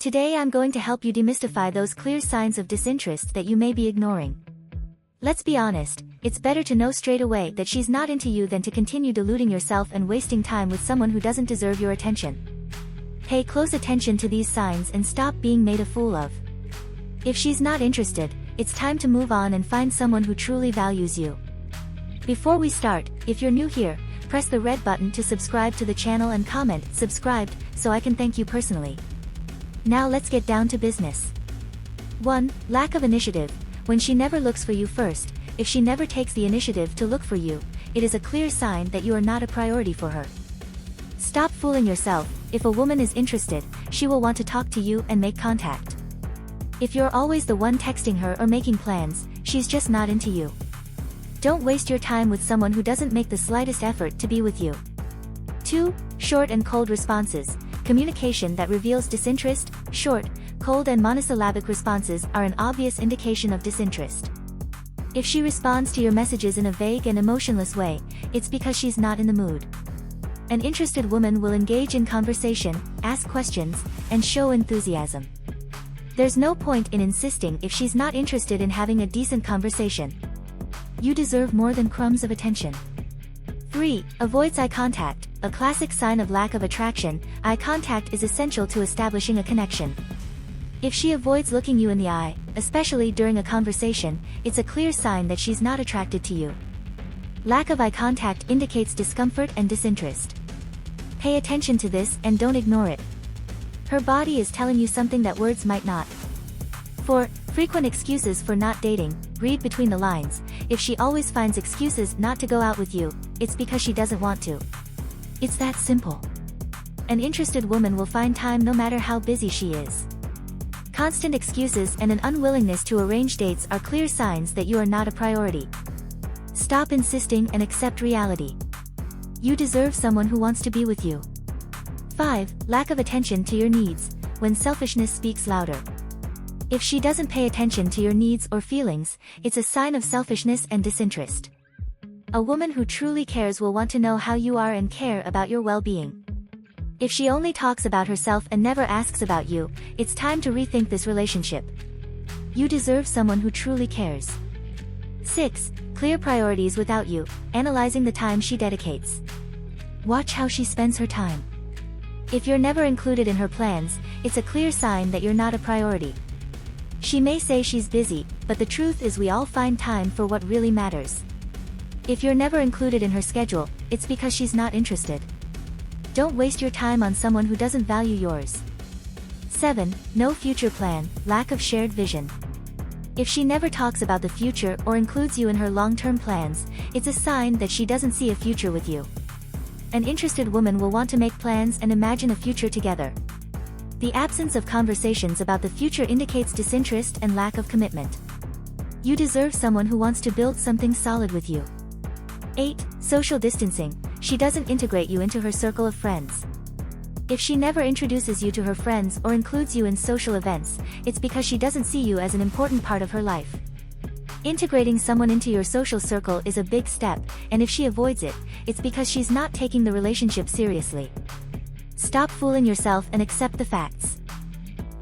Today I'm going to help you demystify those clear signs of disinterest that you may be ignoring. Let's be honest, it's better to know straight away that she's not into you than to continue deluding yourself and wasting time with someone who doesn't deserve your attention. Pay close attention to these signs and stop being made a fool of. If she's not interested, it's time to move on and find someone who truly values you. Before we start, if you're new here, press the red button to subscribe to the channel and comment "subscribed" so I can thank you personally. Now let's get down to business. 1. Lack of initiative. When she never looks for you first, if she never takes the initiative to look for you, it is a clear sign that you are not a priority for her. Stop fooling yourself. If a woman is interested, she will want to talk to you and make contact. If you're always the one texting her or making plans, she's just not into you. Don't waste your time with someone who doesn't make the slightest effort to be with you. 2. Short and cold responses. Communication that reveals disinterest. Short, cold and monosyllabic responses are an obvious indication of disinterest. If she responds to your messages in a vague and emotionless way, it's because she's not in the mood. An interested woman will engage in conversation, ask questions, and show enthusiasm. There's no point in insisting if she's not interested in having a decent conversation. You deserve more than crumbs of attention. 3. Avoids eye contact. A classic sign of lack of attraction, eye contact is essential to establishing a connection. If she avoids looking you in the eye, especially during a conversation, it's a clear sign that she's not attracted to you. Lack of eye contact indicates discomfort and disinterest. Pay attention to this and don't ignore it. Her body is telling you something that words might not. 4. Frequent excuses for not dating. Read between the lines. If she always finds excuses not to go out with you, it's because she doesn't want to. It's that simple. An interested woman will find time no matter how busy she is. Constant excuses and an unwillingness to arrange dates are clear signs that you are not a priority. Stop insisting and accept reality. You deserve someone who wants to be with you. 5. Lack of attention to your needs. When selfishness speaks louder. If she doesn't pay attention to your needs or feelings, it's a sign of selfishness and disinterest. A woman who truly cares will want to know how you are and care about your well-being. If she only talks about herself and never asks about you, it's time to rethink this relationship. You deserve someone who truly cares. 6. Clear priorities without you. Analyzing the time she dedicates. Watch how she spends her time. If you're never included in her plans, it's a clear sign that you're not a priority. She may say she's busy, but the truth is we all find time for what really matters. If you're never included in her schedule, it's because she's not interested. Don't waste your time on someone who doesn't value yours. 7. No future plan. Lack of shared vision. If she never talks about the future or includes you in her long-term plans, it's a sign that she doesn't see a future with you. An interested woman will want to make plans and imagine a future together. The absence of conversations about the future indicates disinterest and lack of commitment. You deserve someone who wants to build something solid with you. 8. Social distancing. She doesn't integrate you into her circle of friends. If she never introduces you to her friends or includes you in social events, it's because she doesn't see you as an important part of her life. Integrating someone into your social circle is a big step, and if she avoids it, it's because she's not taking the relationship seriously. Stop fooling yourself and accept the facts.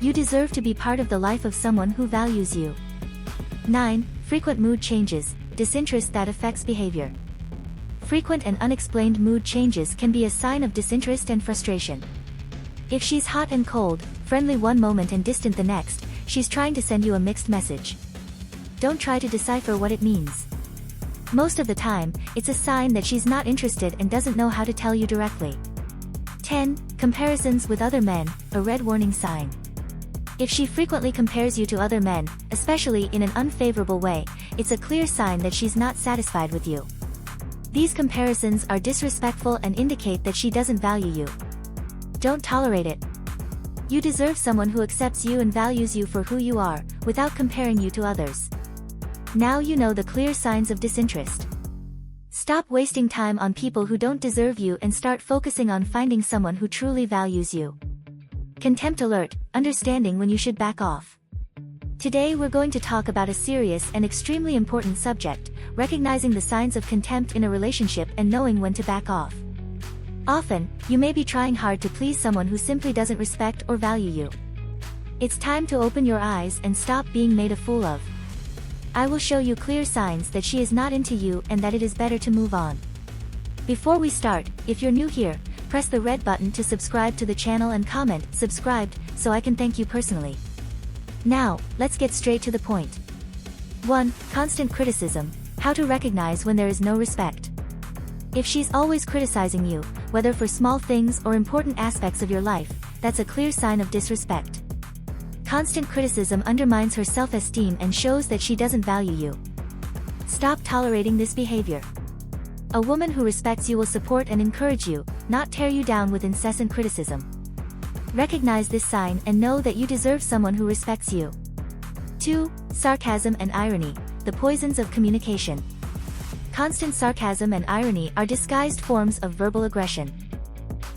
You deserve to be part of the life of someone who values you. 9. Frequent mood changes. Disinterest that affects behavior. Frequent and unexplained mood changes can be a sign of disinterest and frustration. If she's hot and cold, friendly one moment and distant the next, she's trying to send you a mixed message. Don't try to decipher what it means. Most of the time, it's a sign that she's not interested and doesn't know how to tell you directly. 10. Comparisons with other men, a red warning sign. If she frequently compares you to other men, especially in an unfavorable way, it's a clear sign that she's not satisfied with you. These comparisons are disrespectful and indicate that she doesn't value you. Don't tolerate it. You deserve someone who accepts you and values you for who you are, without comparing you to others. Now you know the clear signs of disinterest. Stop wasting time on people who don't deserve you and start focusing on finding someone who truly values you. Contempt alert, understanding when you should back off. Today we're going to talk about a serious and extremely important subject, recognizing the signs of contempt in a relationship and knowing when to back off. Often, you may be trying hard to please someone who simply doesn't respect or value you. It's time to open your eyes and stop being made a fool of. I will show you clear signs that she is not into you and that it is better to move on. Before we start, if you're new here, press the red button to subscribe to the channel and comment "subscribed" so I can thank you personally. Now, let's get straight to the point. 1. Constant criticism. How to recognize when there is no respect. If she's always criticizing you, whether for small things or important aspects of your life, that's a clear sign of disrespect. Constant criticism undermines her self-esteem and shows that she doesn't value you. Stop tolerating this behavior. A woman who respects you will support and encourage you, not tear you down with incessant criticism. Recognize this sign and know that you deserve someone who respects you. 2. Sarcasm and irony, the poisons of communication. Constant sarcasm and irony are disguised forms of verbal aggression.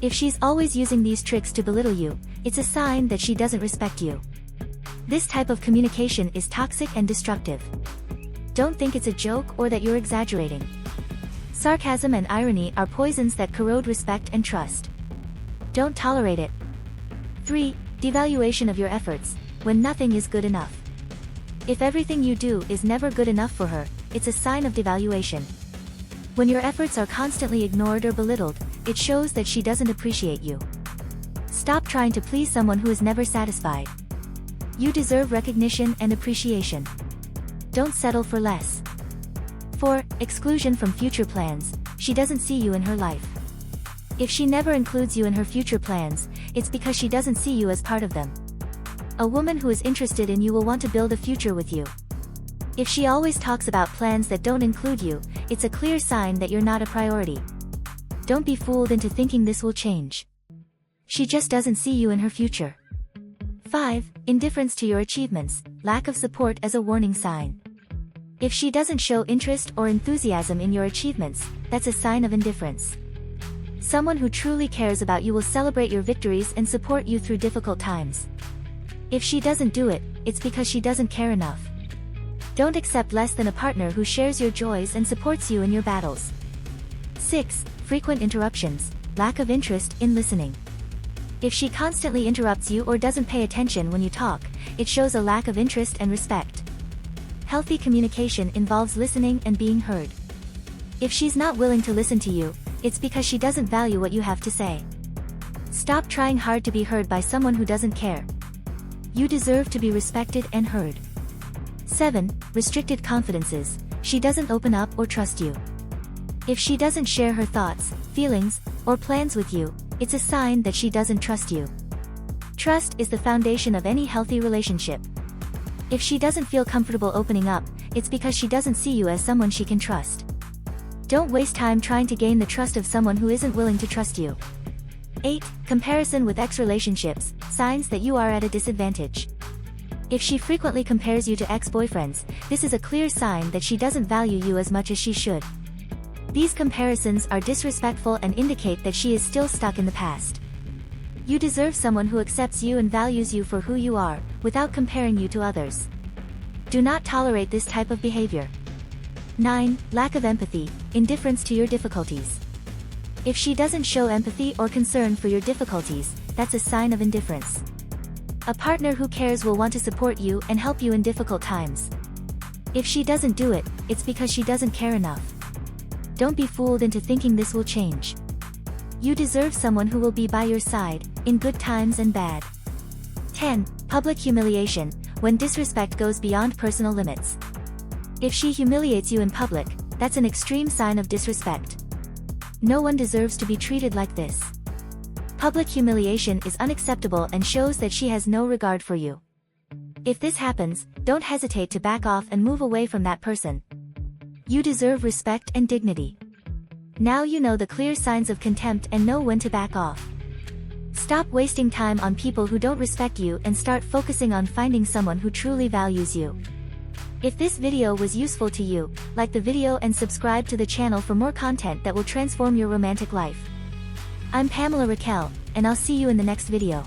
If she's always using these tricks to belittle you, it's a sign that she doesn't respect you. This type of communication is toxic and destructive. Don't think it's a joke or that you're exaggerating. Sarcasm and irony are poisons that corrode respect and trust. Don't tolerate it. 3. Devaluation of your efforts, when nothing is good enough. If everything you do is never good enough for her, it's a sign of devaluation. When your efforts are constantly ignored or belittled, it shows that she doesn't appreciate you. Stop trying to please someone who is never satisfied. You deserve recognition and appreciation. Don't settle for less. 4. Exclusion from future plans. She doesn't see you in her life. If she never includes you in her future plans, it's because she doesn't see you as part of them. A woman who is interested in you will want to build a future with you. If she always talks about plans that don't include you, it's a clear sign that you're not a priority. Don't be fooled into thinking this will change. She just doesn't see you in her future. 5. Indifference to your achievements, lack of support as a warning sign. If she doesn't show interest or enthusiasm in your achievements, that's a sign of indifference. Someone who truly cares about you will celebrate your victories and support you through difficult times. If she doesn't do it, it's because she doesn't care enough. Don't accept less than a partner who shares your joys and supports you in your battles. 6. Frequent interruptions, lack of interest in listening. If she constantly interrupts you or doesn't pay attention when you talk, it shows a lack of interest and respect. Healthy communication involves listening and being heard. If she's not willing to listen to you, it's because she doesn't value what you have to say. Stop trying hard to be heard by someone who doesn't care. You deserve to be respected and heard. 7. Restricted confidences. She doesn't open up or trust you. If she doesn't share her thoughts, feelings, or plans with you, it's a sign that she doesn't trust you. Trust is the foundation of any healthy relationship. If she doesn't feel comfortable opening up, it's because she doesn't see you as someone she can trust. Don't waste time trying to gain the trust of someone who isn't willing to trust you. 8. Comparison with ex-relationships, signs that you are at a disadvantage. If she frequently compares you to ex-boyfriends, this is a clear sign that she doesn't value you as much as she should. These comparisons are disrespectful and indicate that she is still stuck in the past. You deserve someone who accepts you and values you for who you are, without comparing you to others. Do not tolerate this type of behavior. 9. Lack of empathy, indifference to your difficulties. If she doesn't show empathy or concern for your difficulties, that's a sign of indifference. A partner who cares will want to support you and help you in difficult times. If she doesn't do it, it's because she doesn't care enough. Don't be fooled into thinking this will change. You deserve someone who will be by your side, in good times and bad. 10. Public humiliation, when disrespect goes beyond personal limits. If she humiliates you in public, that's an extreme sign of disrespect. No one deserves to be treated like this. Public humiliation is unacceptable and shows that she has no regard for you. If this happens, don't hesitate to back off and move away from that person. You deserve respect and dignity. Now you know the clear signs of contempt and know when to back off. Stop wasting time on people who don't respect you and start focusing on finding someone who truly values you. If this video was useful to you, like the video and subscribe to the channel for more content that will transform your romantic life. I'm Pamela Raquel, and I'll see you in the next video.